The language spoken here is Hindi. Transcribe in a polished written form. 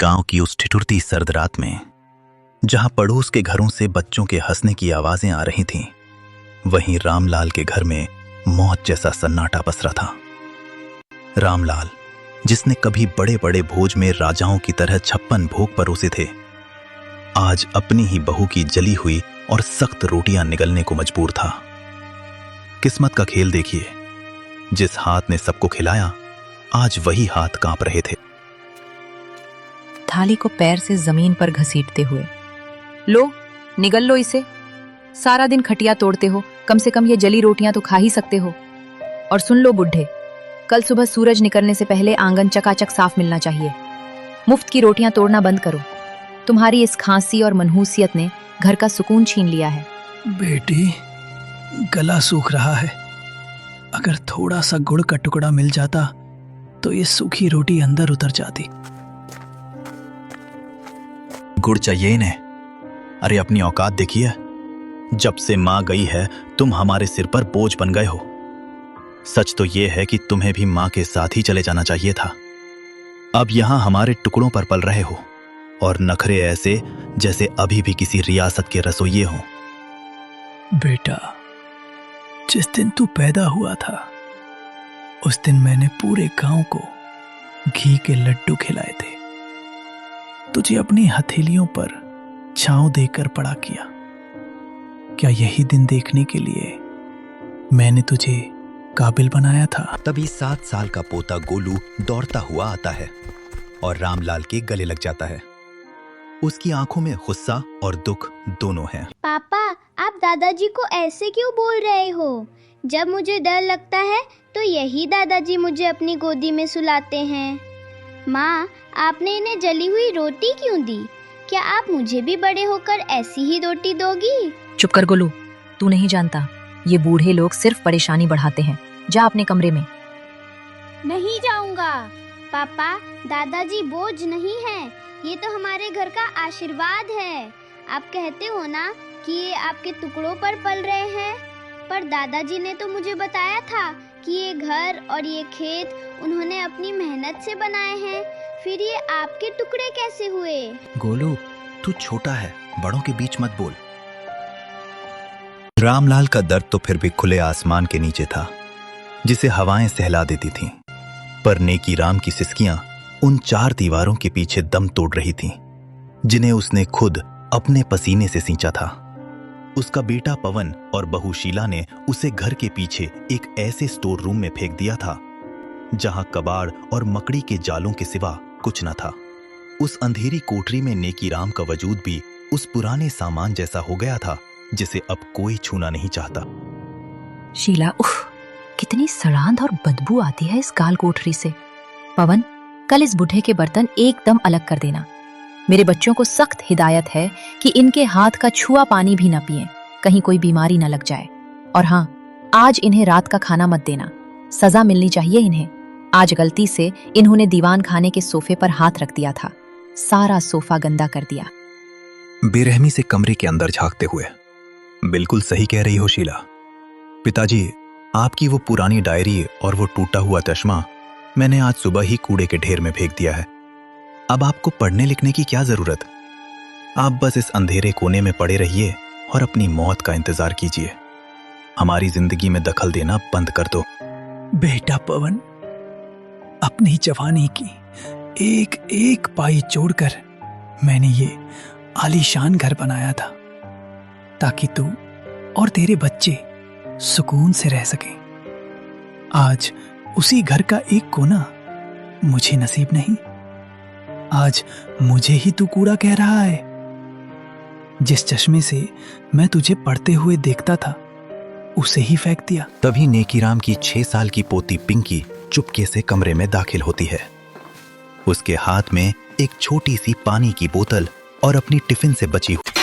गांव की उस ठिठुरती सर्द रात में, जहां पड़ोस के घरों से बच्चों के हंसने की आवाजें आ रही थीं, वहीं रामलाल के घर में मौत जैसा सन्नाटा पसरा था। रामलाल, जिसने कभी बड़े बड़े भोज में राजाओं की तरह 56 भोग परोसे थे, आज अपनी ही बहू की जली हुई और सख्त रोटियां निगलने को मजबूर था। किस्मत का खेल देखिए, जिस हाथ ने सबको खिलाया, आज वही हाथ कांप रहे थे। थाली को पैर से जमीन पर घसीटते हुए, लो निगल लो इसे। सारा दिन खटिया तोड़ते हो, कम से कम ये जली रोटियां तो खा ही सकते हो। और सुन लो बुढ़े, कल सुबह सूरज निकलने से पहले आंगन चकाचक साफ मिलना चाहिए। मुफ्त की रोटियां तोड़ना बंद करो। तुम्हारी इस खांसी और मनहूसियत ने घर का सुकून छीन लिया है। बेटी, गला सूख रहा है। अगर थोड़ा सा गुड़ का टुकड़ा मिल जाता तो ये सूखी रोटी अंदर उतर जाती। गुड़ चाहिए इन्हें? अरे अपनी औकात देखिए। जब से मां गई है, तुम हमारे सिर पर बोझ बन गए हो। सच तो यह है कि तुम्हें भी मां के साथ ही चले जाना चाहिए था। अब यहां हमारे टुकड़ों पर पल रहे हो, और नखरे ऐसे जैसे अभी भी किसी रियासत के रसोइये हो। बेटा, जिस दिन तू पैदा हुआ था, उस दिन मैंने पूरे गांव को घी के लड्डू खिलाए थे। तुझे अपनी हथेलियों पर छांव देकर बड़ा किया। क्या यही दिन देखने के लिए मैंने तुझे काबिल बनाया था? तभी 7 साल का पोता गोलू दौड़ता हुआ आता है और रामलाल के गले लग जाता है। उसकी आंखों में गुस्सा और दुख दोनों हैं। पापा, आप दादाजी को ऐसे क्यों बोल रहे हो? जब मुझे डर लगता है तो यही दादाजी मुझे अपनी गोदी में सुलाते हैं। माँ, आपने इन्हें जली हुई रोटी क्यों दी? क्या आप मुझे भी बड़े होकर ऐसी ही रोटी दोगी? चुप कर गोलू, तू नहीं जानता, ये बूढ़े लोग सिर्फ परेशानी बढ़ाते हैं। जा अपने कमरे में। नहीं जाऊंगा। पापा, दादाजी बोझ नहीं है, ये तो हमारे घर का आशीर्वाद है। आप कहते हो ना कि ये आपके टुकड़ों पर पल रहे हैं, पर दादाजी ने तो मुझे बताया था कि ये घर और ये खेत उन्होंने अपनी मेहनत से बनाए हैं। फिर ये आपके टुकड़े कैसे हुए? गोलू, तू छोटा है, बड़ों के बीच मत बोल। रामलाल का दर्द तो फिर भी खुले आसमान के नीचे था, जिसे हवाएं सहला देती थीं। पर नेकी राम की सिसकियां उन 4 दीवारों के पीछे दम तोड़ रही थीं, जिन्हें उसने खुद अपने पसीने से सींचा था। उसका बेटा पवन और बहू शीला ने उसे घर के पीछे एक ऐसे स्टोर रूम में फेंक दिया था, जहां कबाड़ और मकड़ी के जालों के सिवा कुछ न था। उस अंधेरी कोठरी में नेकी राम का वजूद भी उस पुराने सामान जैसा हो गया था, जिसे अब कोई छूना नहीं चाहता। शीला, उफ, कितनी सड़ांध और बदबू आती है इस काल कोठरी से। पवन, कल इस बूढ़े के बर्तन एकदम अलग कर देना। मेरे बच्चों को सख्त हिदायत है कि इनके हाथ का छुआ पानी भी न पिएं, कहीं कोई बीमारी न लग जाए। और हाँ, आज इन्हें रात का खाना मत देना, सजा मिलनी चाहिए इन्हें। आज गलती से इन्होंने दीवान खाने के सोफे पर हाथ रख दिया था, सारा सोफा गंदा कर दिया। बेरहमी से कमरे के अंदर झांकते हुए, बिल्कुल सही कह रही हो शीला। पिताजी, आपकी वो पुरानी डायरी और वो टूटा हुआ चश्मा मैंने आज सुबह ही कूड़े के ढेर में फेंक दिया है। अब आपको पढ़ने लिखने की क्या जरूरत? आप बस इस अंधेरे कोने में पड़े रहिए और अपनी मौत का इंतजार कीजिए। हमारी जिंदगी में दखल देना बंद कर दो। बेटा पवन, अपनी जवानी की एक एक पाई जोड़कर मैंने ये आलीशान घर बनाया था, ताकि तू और तेरे बच्चे सुकून से रह सकें। आज उसी घर का एक कोना मुझे नसीब नहीं। आज मुझे ही तू कूड़ा कह रहा है। जिस चश्मे से मैं तुझे पढ़ते हुए देखता था, उसे ही फेंक दिया। तभी नेकीराम की 6 साल की पोती पिंकी चुपके से कमरे में दाखिल होती है। उसके हाथ में एक छोटी सी पानी की बोतल और अपनी टिफिन से बची हुई